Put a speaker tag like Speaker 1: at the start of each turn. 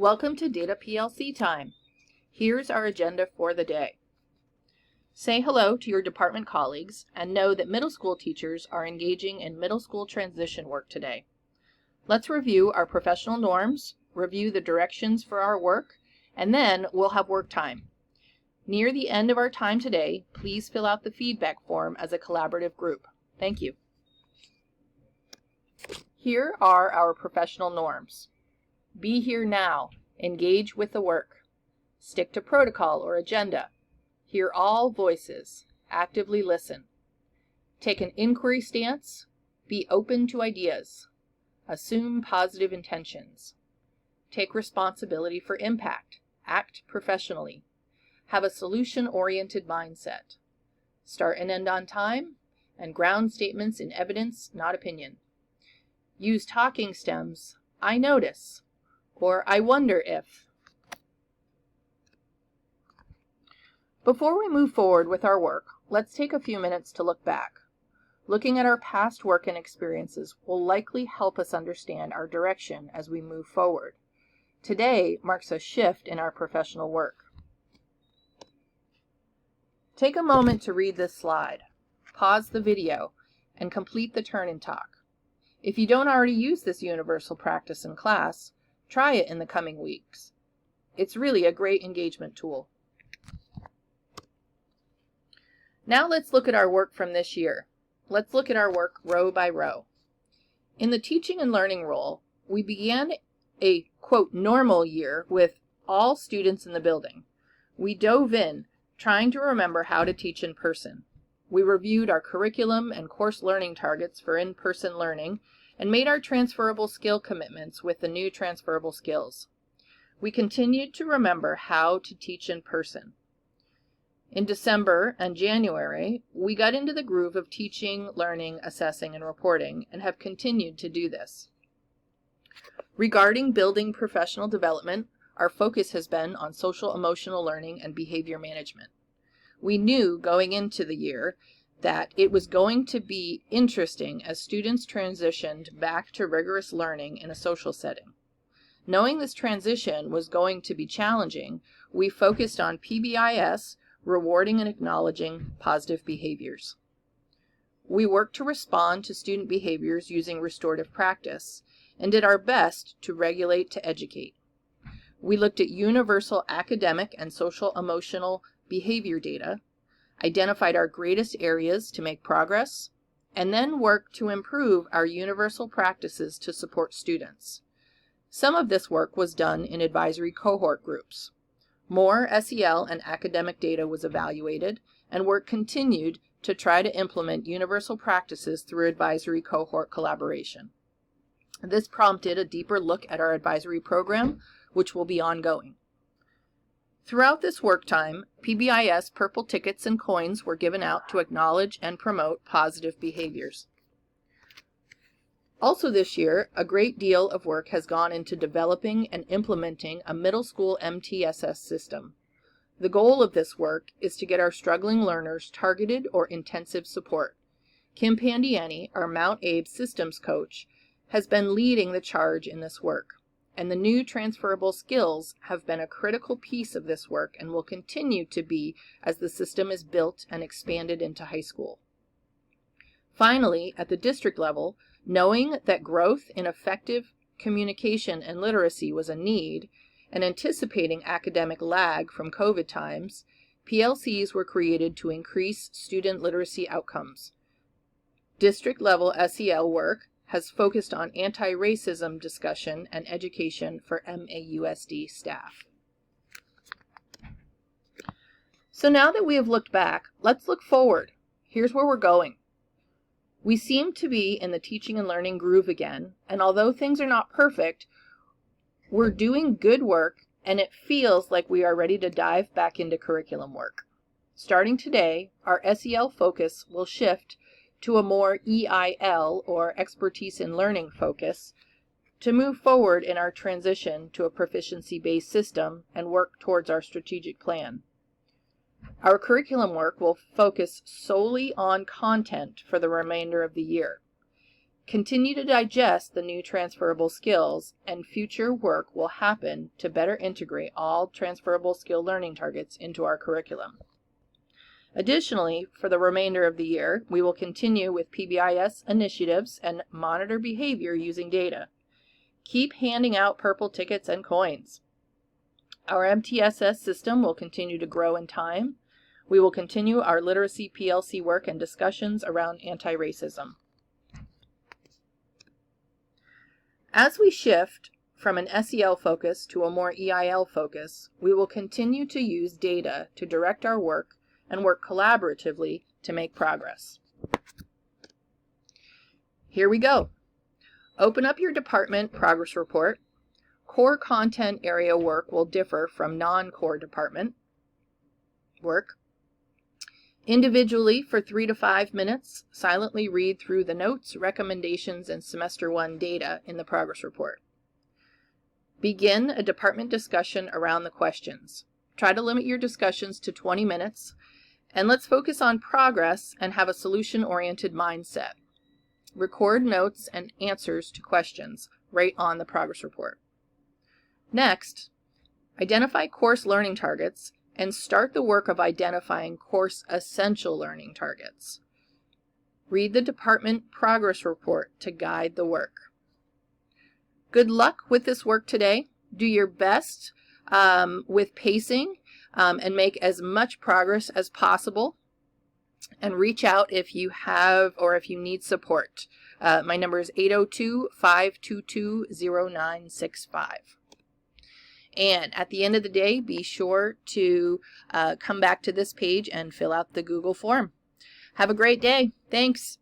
Speaker 1: Welcome to Data PLC time. Here's our agenda for the day. Say hello to your department colleagues and know that middle school teachers are engaging in middle school transition work today. Let's review our professional norms, review the directions for our work, and then we'll have work time. Near the end of our time today, please fill out the feedback form as a collaborative group. Thank you. Here are our professional norms. Be here now. Engage with the work. Stick to protocol or agenda. Hear all voices. Actively listen. Take an inquiry stance. Be open to ideas. Assume positive intentions. Take responsibility for impact. Act professionally. Have a solution-oriented mindset. Start and end on time, and ground statements in evidence, not opinion. Use talking stems, I notice, or I wonder if. Before we move forward with our work, let's take a few minutes to look back. Looking at our past work and experiences will likely help us understand our direction as we move forward. Today marks a shift in our professional work. Take a moment to read this slide. Pause the video and complete the turn and talk. If you don't already use this universal practice in class, try it in the coming weeks. It's really a great engagement tool. Now let's look at our work from this year. Let's look at our work row by row. In the teaching and learning role, we began a, quote, normal year with all students in the building. We dove in, trying to remember how to teach in person. We reviewed our curriculum and course learning targets for in-person learning and made our transferable skill commitments with the new transferable skills. We continued to remember how to teach in person. In December and January, we got into the groove of teaching, learning, assessing, and reporting, and have continued to do this. Regarding building professional development, our focus has been on social emotional learning and behavior management. We knew going into the year that it was going to be interesting as students transitioned back to rigorous learning in a social setting. Knowing this transition was going to be challenging, we focused on PBIS, rewarding and acknowledging positive behaviors. We worked to respond to student behaviors using restorative practice and did our best to regulate to educate. We looked at universal academic and social emotional behavior data, identified our greatest areas to make progress, and then worked to improve our universal practices to support students. Some of this work was done in advisory cohort groups. More SEL and academic data was evaluated, and work continued to try to implement universal practices through advisory cohort collaboration. This prompted a deeper look at our advisory program, which will be ongoing. Throughout this work time, PBIS purple tickets and coins were given out to acknowledge and promote positive behaviors. Also this year, a great deal of work has gone into developing and implementing a middle school MTSS system. The goal of this work is to get our struggling learners targeted or intensive support. Kim Pandiani, our Mount Abe systems coach, has been leading the charge in this work, and the new transferable skills have been a critical piece of this work and will continue to be as the system is built and expanded into high school. Finally, at the district level, knowing that growth in effective communication and literacy was a need, and anticipating academic lag from COVID times, PLCs were created to increase student literacy outcomes. District-level SEL work has focused on anti-racism discussion and education for MAUSD staff. So now that we have looked back, let's look forward. Here's where we're going. We seem to be in the teaching and learning groove again, and although things are not perfect, we're doing good work, and it feels like we are ready to dive back into curriculum work. Starting today, our SEL focus will shift to a more EIL, or expertise in learning focus, to move forward in our transition to a proficiency-based system and work towards our strategic plan. Our curriculum work will focus solely on content for the remainder of the year. Continue to digest the new transferable skills, and future work will happen to better integrate all transferable skill learning targets into our curriculum. Additionally, for the remainder of the year, we will continue with PBIS initiatives and monitor behavior using data. Keep handing out purple tickets and coins. Our MTSS system will continue to grow in time. We will continue our literacy PLC work and discussions around anti-racism. As we shift from an SEL focus to a more EIL focus, we will continue to use data to direct our work and work collaboratively to make progress. Here we go. Open up your department progress report. Core content area work will differ from non-core department work. Individually, for 3 to 5 minutes, silently read through the notes, recommendations, and semester 1 data in the progress report. Begin a department discussion around the questions. Try to limit your discussions to 20 minutes, and let's focus on progress and have a solution-oriented mindset. Record notes and answers to questions right on the progress report. Next, identify course learning targets and start the work of identifying course essential learning targets. Read the department progress report to guide the work. Good luck with this work today. Do your best with pacing and make as much progress as possible. And reach out if you have or if you need support. My number is 802-522-0965. And at the end of the day, be sure to come back to this page and fill out the Google form. Have a great day. Thanks.